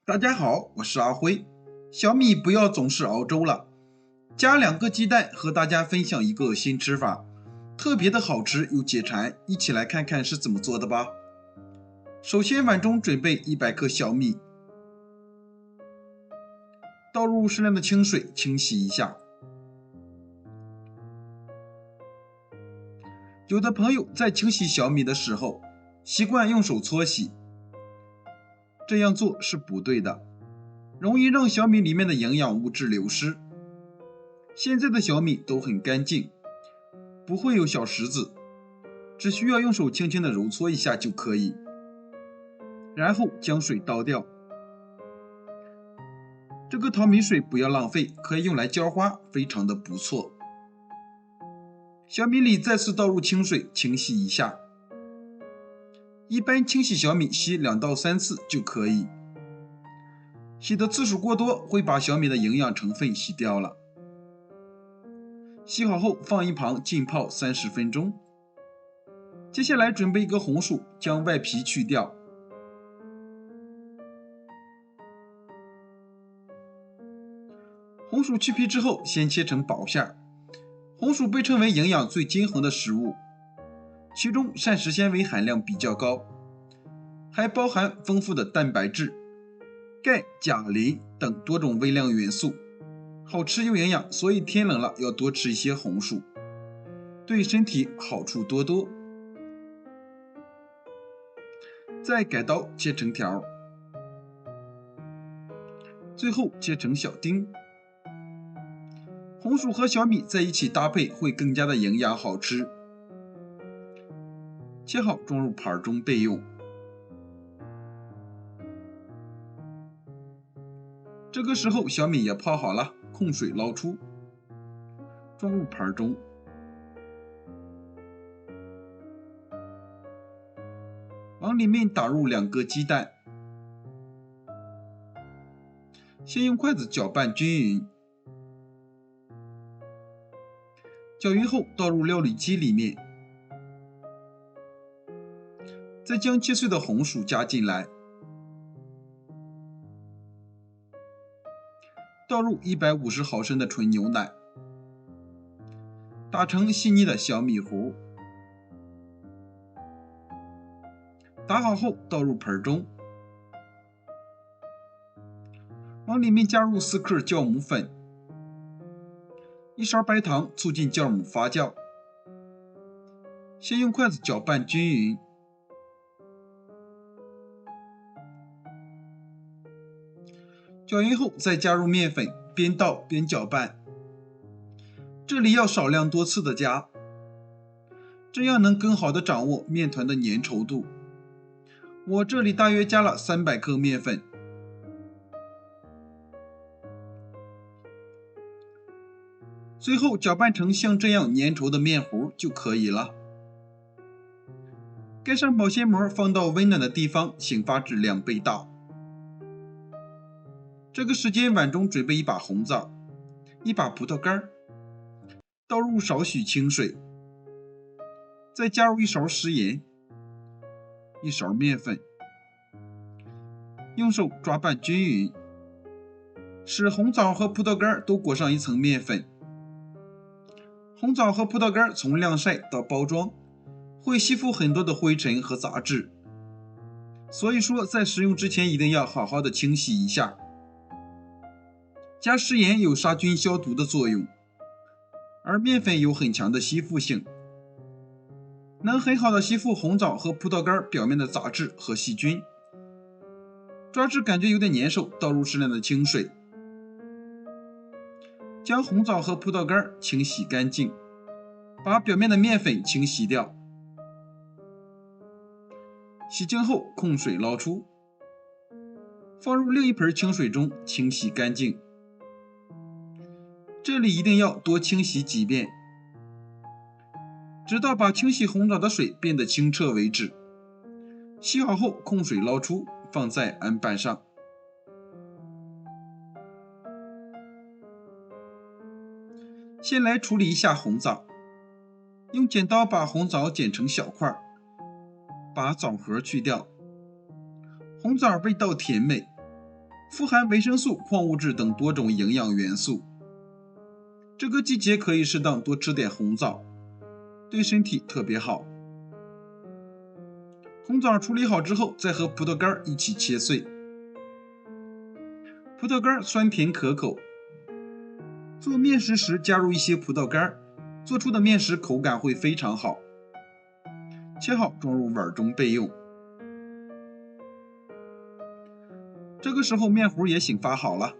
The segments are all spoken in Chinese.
大家好，我是阿辉。小米不要总是熬粥了，加2个鸡蛋和大家分享一个新吃法，特别的好吃又解馋，一起来看看是怎么做的吧。首先碗中准备100克小米，倒入适量的清水清洗一下。有的朋友在清洗小米的时候习惯用手搓洗，这样做是不对的，容易让小米里面的营养物质流失。现在的小米都很干净，不会有小石子，只需要用手轻轻的揉搓一下就可以。然后将水倒掉，这个淘米水不要浪费，可以用来浇花，非常的不错。小米里再次倒入清水清洗一下，一般清洗小米洗2到3次就可以。洗的次数过多会把小米的营养成分洗掉了。洗好后放一旁浸泡30分钟。接下来准备一个红薯，将外皮去掉。红薯去皮之后先切成薄馅。红薯被称为营养最均衡的食物，其中膳食纤维含量比较高，还包含丰富的蛋白质、钙、钾、磷等多种微量元素，好吃又营养，所以天冷了要多吃一些红薯，对身体好处多多。再改刀切成条，最后切成小丁。红薯和小米在一起搭配会更加的营养好吃。切好装入盘中备用。这个时候小米也泡好了，控水捞出，装入盘中。往里面打入2个鸡蛋，先用筷子搅拌均匀。搅匀后倒入料理机里面，再将切碎的红薯加进来，倒入150毫升的纯牛奶，打成细腻的小米糊。打好后倒入盆中，往里面加入4克酵母粉，1勺白糖，促进酵母发酵。先用筷子搅拌均匀，搅匀后再加入面粉，边倒边搅拌。这里要少量多次的加，这样能更好的掌握面团的粘稠度。我这里大约加了300克面粉。最后搅拌成像这样粘稠的面糊就可以了。盖上保鲜膜，放到温暖的地方，醒发至2倍大。这个时间碗中准备1把红枣，1把葡萄干，倒入少许清水，再加入1勺食盐，1勺面粉，用手抓拌均匀，使红枣和葡萄干都裹上一层面粉。红枣和葡萄干从晾晒到包装会吸附很多的灰尘和杂质，所以说在食用之前一定要好好的清洗一下。加食盐有杀菌消毒的作用，而面粉有很强的吸附性，能很好的吸附红枣和葡萄干表面的杂质和细菌。抓至感觉有点粘手，倒入适量的清水，将红枣和葡萄干清洗干净，把表面的面粉清洗掉。洗净后控水捞出，放入另一盆清水中清洗干净。这里一定要多清洗几遍，直到把清洗红枣的水变得清澈为止。洗好后控水捞出，放在案板上。先来处理一下红枣，用剪刀把红枣剪成小块，把枣核去掉。红枣味道甜美，富含维生素、矿物质等多种营养元素。这个季节可以适当多吃点红枣，对身体特别好。红枣处理好之后，再和葡萄干一起切碎。葡萄干酸甜可口，做面食时加入一些葡萄干，做出的面食口感会非常好。切好装入碗中备用。这个时候面糊也醒发好了，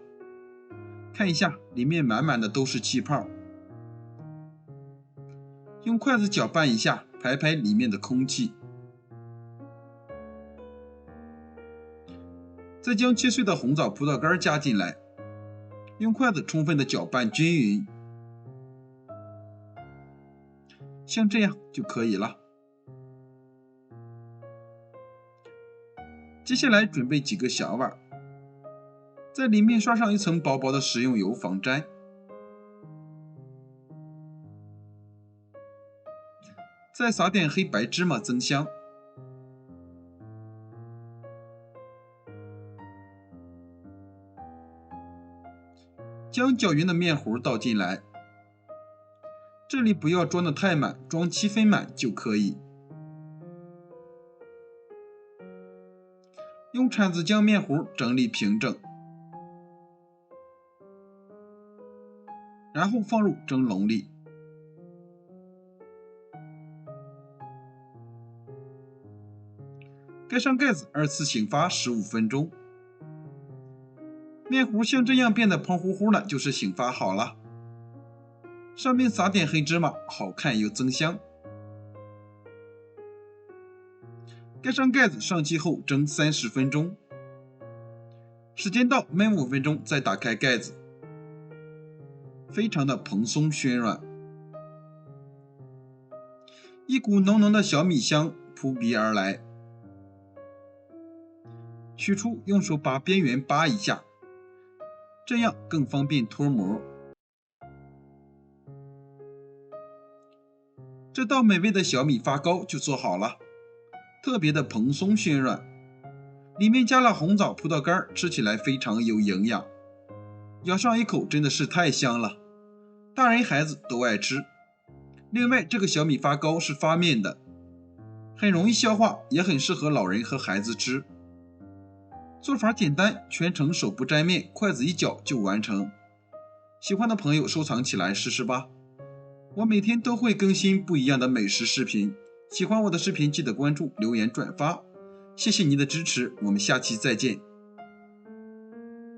看一下，里面满满的都是气泡。用筷子搅拌一下，排排里面的空气。再将切碎的红枣、葡萄干加进来，用筷子充分的搅拌均匀，像这样就可以了。接下来准备几个小碗，在里面刷上一层薄薄的食用油防粘，再撒点黑白芝麻增香。将搅匀的面糊倒进来，这里不要装得太满，装7分满就可以。用铲子将面糊整理平整，然后放入蒸笼里。盖上盖子，2次醒发15分钟。面糊像这样变得胖乎乎了，就是醒发好了。上面撒点黑芝麻，好看又增香。盖上盖子，上气后蒸30分钟。时间到，焖5分钟，再打开盖子，非常的蓬松暄软，一股浓浓的小米香扑鼻而来。取出，用手把边缘扒一下，这样更方便脱模。这道美味的小米发糕就做好了，特别的蓬松暄软，里面加了红枣、葡萄干，吃起来非常有营养。咬上一口真的是太香了，大人孩子都爱吃。另外，这个小米发糕是发面的，很容易消化，也很适合老人和孩子吃。做法简单，全程手不沾面，筷子一搅就完成。喜欢的朋友收藏起来试试吧。我每天都会更新不一样的美食视频，喜欢我的视频记得关注、留言、转发，谢谢您的支持，我们下期再见。